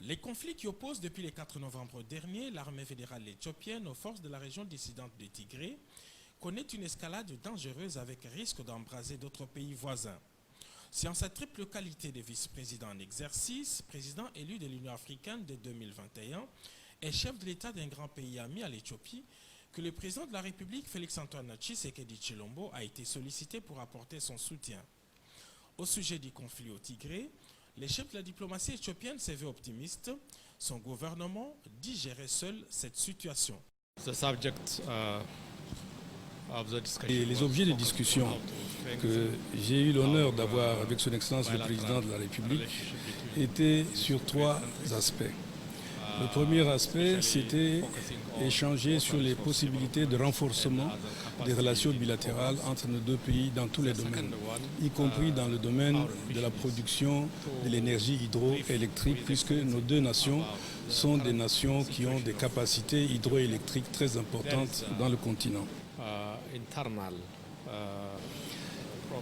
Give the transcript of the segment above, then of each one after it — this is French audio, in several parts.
Les conflits qui opposent depuis le 4 novembre dernier l'armée fédérale éthiopienne aux forces de la région dissidente de Tigré connaît une escalade dangereuse avec risque d'embraser d'autres pays voisins. C'est en sa triple qualité de vice-président en exercice, président élu de l'Union africaine de 2021 et chef de l'État d'un grand pays ami à l'Éthiopie que le président de la République, Félix-Antoine Tshisekedi Tshilombo, a été sollicité pour apporter son soutien. Au sujet du conflit au Tigré, le chef de la diplomatie éthiopienne s'est vu optimiste. Son gouvernement dit gérer seul cette situation. Et les objets de discussion que j'ai eu l'honneur d'avoir avec son Excellence le Président de la République étaient sur trois aspects. Le premier aspect, c'était échanger sur les possibilités de renforcement des relations bilatérales entre nos deux pays dans tous les domaines, y compris dans le domaine de la production de l'énergie hydroélectrique, puisque nos deux nations sont des nations qui ont des capacités hydroélectriques très importantes dans le continent.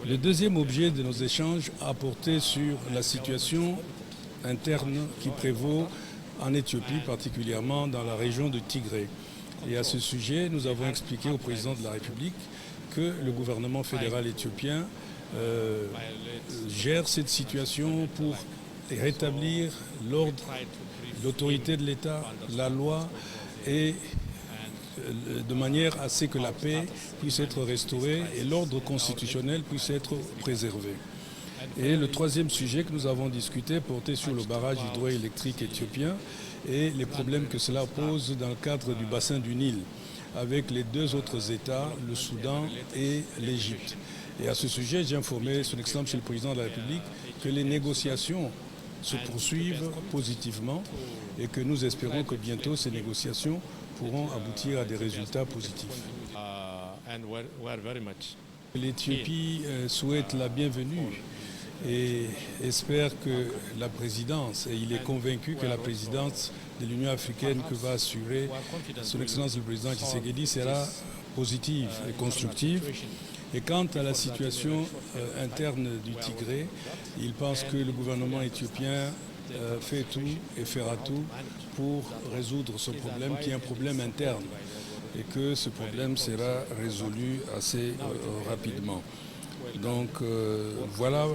Le deuxième objet de nos échanges a porté sur la situation interne qui prévaut en Éthiopie, particulièrement dans la région de Tigré. Et à ce sujet, nous avons expliqué au président de la République que le gouvernement fédéral éthiopien gère cette situation pour rétablir l'ordre, l'autorité de l'État, la loi, et de manière à ce que la paix puisse être restaurée et l'ordre constitutionnel puisse être préservé. Et le troisième sujet que nous avons discuté portait sur le barrage hydroélectrique éthiopien et les problèmes que cela pose dans le cadre du bassin du Nil avec les deux autres États, le Soudan et l'Égypte. Et à ce sujet, j'ai informé son Excellence Monsieur le Président de la République que les négociations se poursuivent positivement et que nous espérons que bientôt ces négociations pourront aboutir à des résultats positifs. L'Éthiopie souhaite la bienvenue et espère que la présidence, et il est convaincu que la présidence de l'Union africaine que va assurer son Excellence le Président Tshisekedi sera positive et constructive. Et quant à la situation interne du Tigré, il pense que le gouvernement éthiopien fait tout et fera tout pour résoudre ce problème qui est un problème interne et que ce problème sera résolu assez rapidement. Donc voilà,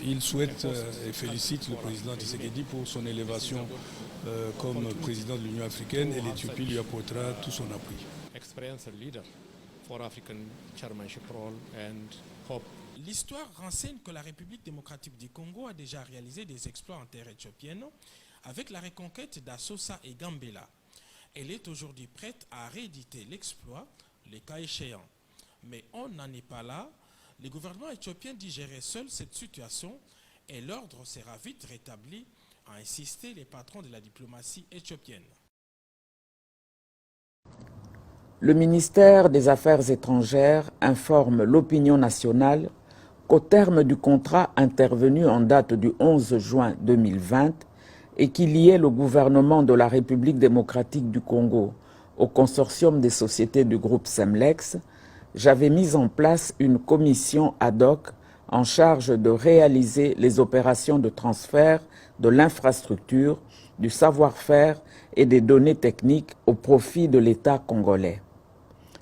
il souhaite et félicite le président Tshisekedi pour son élévation comme président de l'Union africaine et l'Éthiopie lui apportera tout son appui. L'histoire renseigne que la République démocratique du Congo a déjà réalisé des exploits en terre éthiopienne avec la reconquête d'Assosa et Gambela. Elle est aujourd'hui prête à rééditer l'exploit, le cas échéant. Mais on n'en est pas là. Le gouvernement éthiopien dit gérer seul cette situation et l'ordre sera vite rétabli, a insisté les patrons de la diplomatie éthiopienne. Le ministère des Affaires étrangères informe l'opinion nationale qu'au terme du contrat intervenu en date du 11 juin 2020 et qui liait le gouvernement de la République démocratique du Congo au consortium des sociétés du groupe Semlex, j'avais mis en place une commission ad hoc en charge de réaliser les opérations de transfert de l'infrastructure, du savoir-faire et des données techniques au profit de l'État congolais.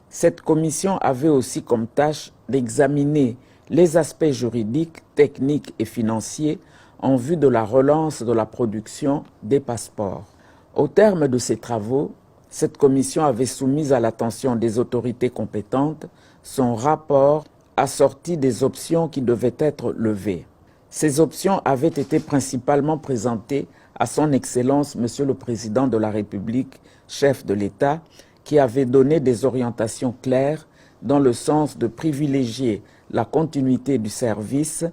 Cette commission avait aussi comme tâche d'examiner les aspects juridiques, techniques et financiers en vue de la relance de la production des passeports. Au terme de ces travaux, cette commission avait soumis à l'attention des autorités compétentes son rapport assorti des options qui devaient être levées. Ces options avaient été principalement présentées à son Excellence Monsieur le Président de la République, chef de l'État, qui avait donné des orientations claires dans le sens de privilégier la continuité du service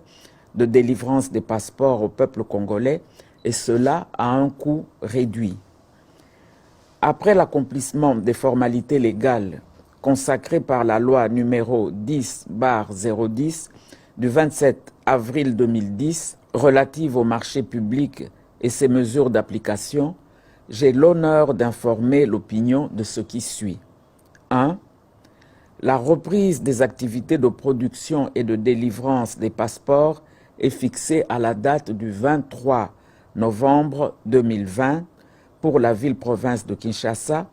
de délivrance des passeports au peuple congolais, et cela à un coût réduit. Après l'accomplissement des formalités légales consacrées par la loi numéro 10/010 du 27 avril 2010 relative au marché public et ses mesures d'application, j'ai l'honneur d'informer l'opinion de ce qui suit. 1. La reprise des activités de production et de délivrance des passeports est fixée à la date du 23 novembre 2020 pour la ville-province de Kinshasa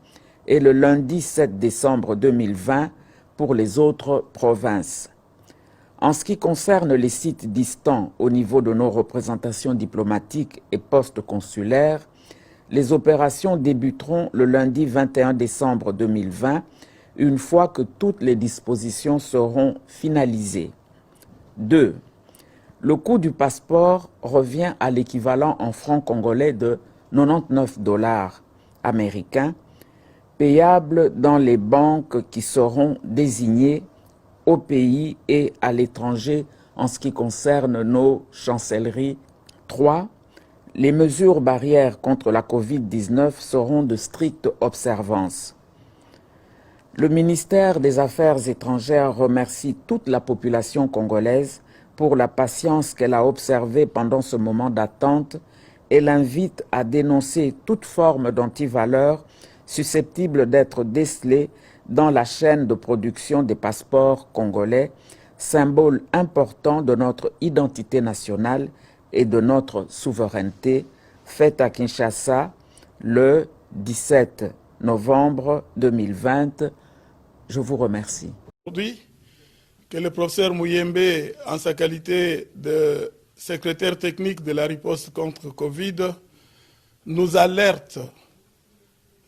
et le lundi 7 décembre 2020 pour les autres provinces. En ce qui concerne les sites distants au niveau de nos représentations diplomatiques et postes consulaires, les opérations débuteront le lundi 21 décembre 2020, une fois que toutes les dispositions seront finalisées. 2. Le coût du passeport revient à l'équivalent en francs congolais de 99 $ américains, payable dans les banques qui seront désignées au pays et à l'étranger en ce qui concerne nos chancelleries. 3. Les mesures barrières contre la COVID-19 seront de stricte observance. Le ministère des Affaires étrangères remercie toute la population congolaise pour la patience qu'elle a observée pendant ce moment d'attente et l'invite à dénoncer toute forme d'antivaleur susceptible d'être décelée dans la chaîne de production des passeports congolais, symbole important de notre identité nationale et de notre souveraineté, faite à Kinshasa le 17 novembre 2020. Je vous remercie. Aujourd'hui, que le professeur Mouyembe, en sa qualité de secrétaire technique de la riposte contre Covid, nous alerte.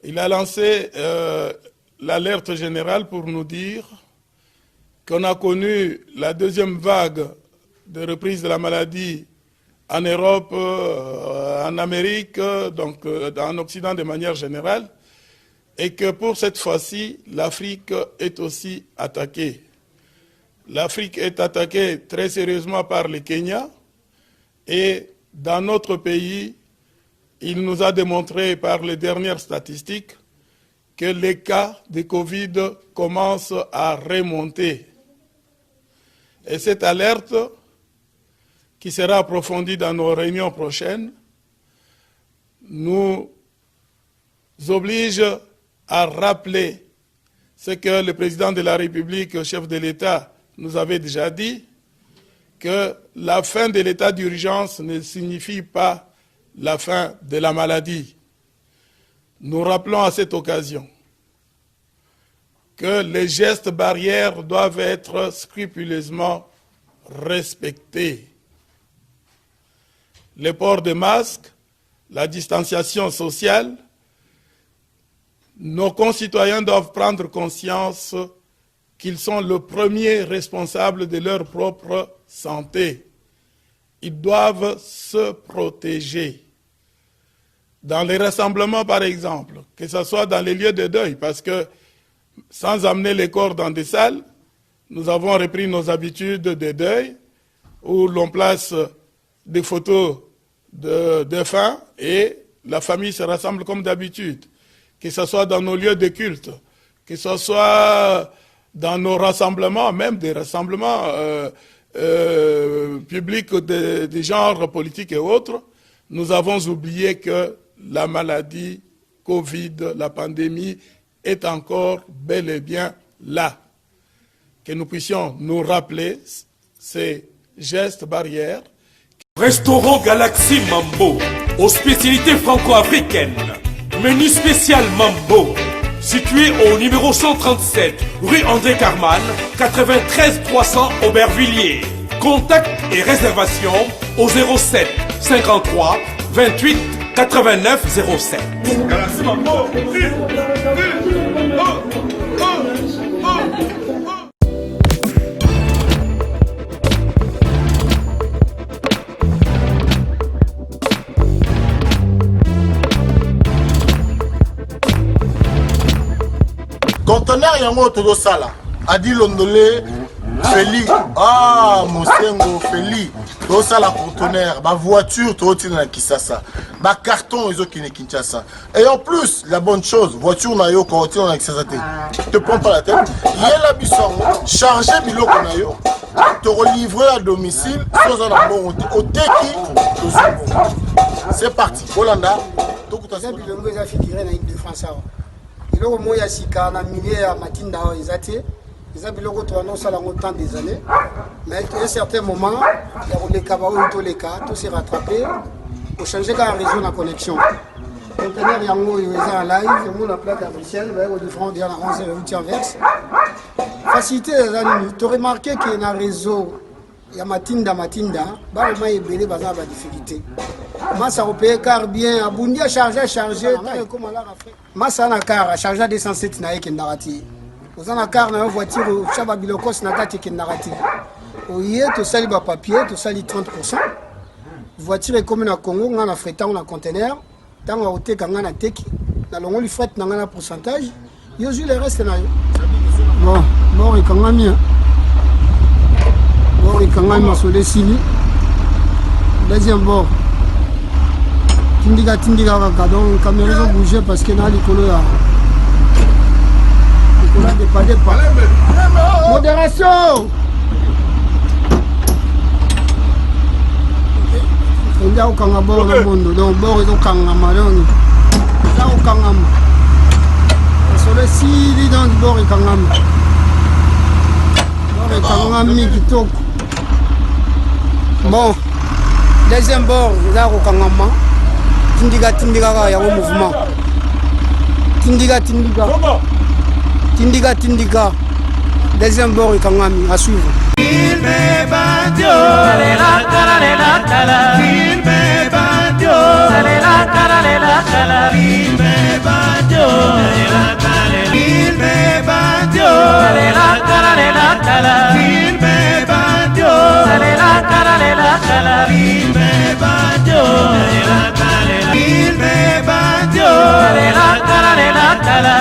Il a lancé l'alerte générale pour nous dire qu'on a connu la deuxième vague de reprise de la maladie en Europe, en Amérique, donc en Occident de manière générale, et que pour cette fois-ci, l'Afrique est aussi attaquée. L'Afrique est attaquée très sérieusement par le Kenya, et dans notre pays, il nous a démontré par les dernières statistiques que les cas de Covid commencent à remonter. Et cette alerte, qui sera approfondie dans nos réunions prochaines, nous oblige à rappeler ce que le président de la République, chef de l'État, nous avait déjà dit, que la fin de l'état d'urgence ne signifie pas la fin de la maladie. Nous rappelons à cette occasion que les gestes barrières doivent être scrupuleusement respectés. Le port de masques, la distanciation sociale, nos concitoyens doivent prendre conscience qu'ils sont le premier responsable de leur propre santé. Ils doivent se protéger. Dans les rassemblements, par exemple, que ce soit dans les lieux de deuil, parce que sans amener les corps dans des salles, nous avons repris nos habitudes de deuil, où l'on place des photos de défunts et la famille se rassemble comme d'habitude. Que ce soit dans nos lieux de culte, que ce soit dans nos rassemblements, même des rassemblements publics de genre politique et autres, nous avons oublié que la maladie Covid, la pandémie, est encore bel et bien là. Que nous puissions nous rappeler ces gestes barrières. Restaurant Galaxy Mambo, aux spécialités franco-africaines. Menu spécial Mambo, situé au numéro 137, rue André Carman, 93 300 Aubervilliers. Contact et réservation au 07 53 28 89 07. Galaxy Mambo. Conteneur yango todo sala adi londolé Feli Mosengo Feli todo sala conteneur ba voiture todo tina na Kisasa ba carton ezo kine Kinshasa et en plus la bonne chose voiture na yo ko tina na Kisasa te prends pas la tête yela bisongo charger biloko na yo te relivrer à domicile sans un bon oteki c'est parti Holanda to kutasa bilongo za fikire na de France. Biloko moya sika na milieu ya matinda ezate eza biloko to annonce la longtemps des années mais à un certain moment ya koleka ba oyo to leka to se rattraper au changer quand réseau la connexion. Conteneur yango ils en live, mon la plaque à Bruxelles, au différent de la 11 routier inverse. Facilité tu remarqué qu'il y a un réseau, il y a matinda, bah le maïs belé bazar la difficulté. Massa au payer car bien, abundi à charger, comme là Massa na car à charger à 207 na yeke narati. Vous en a car na voiture, chaba bilokos na kati ke narati. Oye to sali ba papier, to sali 30%. Voiture est comme na Congo, on a frétant on a conteneur. Tant on a été quand on a teki, na longo li fret na ngana pourcentage. Yo ju le reste na yo. Bon et quand on a mis. Bon et quand on a mis sur les sili. Deuxième bord. Tindiga kaka donc caméra ont bougé parce que na likolo ya. On a dépadé pas. Modération. Il y a aucun bord dans le monde, donc bord est aucun amalon. Il y a aucun am. Sur le site, dans le bord est aucun am. Bord est aucun am qui toque. Bon, deuxième bord, il y a aucun am. Tindiga, il y a un mouvement. Tindiga. Deuxième bord est aucun am à suivre. Il me bandio, sale la cala, il me bandio, sale la cala, il me bandio, il me bandio, sale la cala, il me bandio, sale la cala, il me bandio, il me bandio, sale la cala.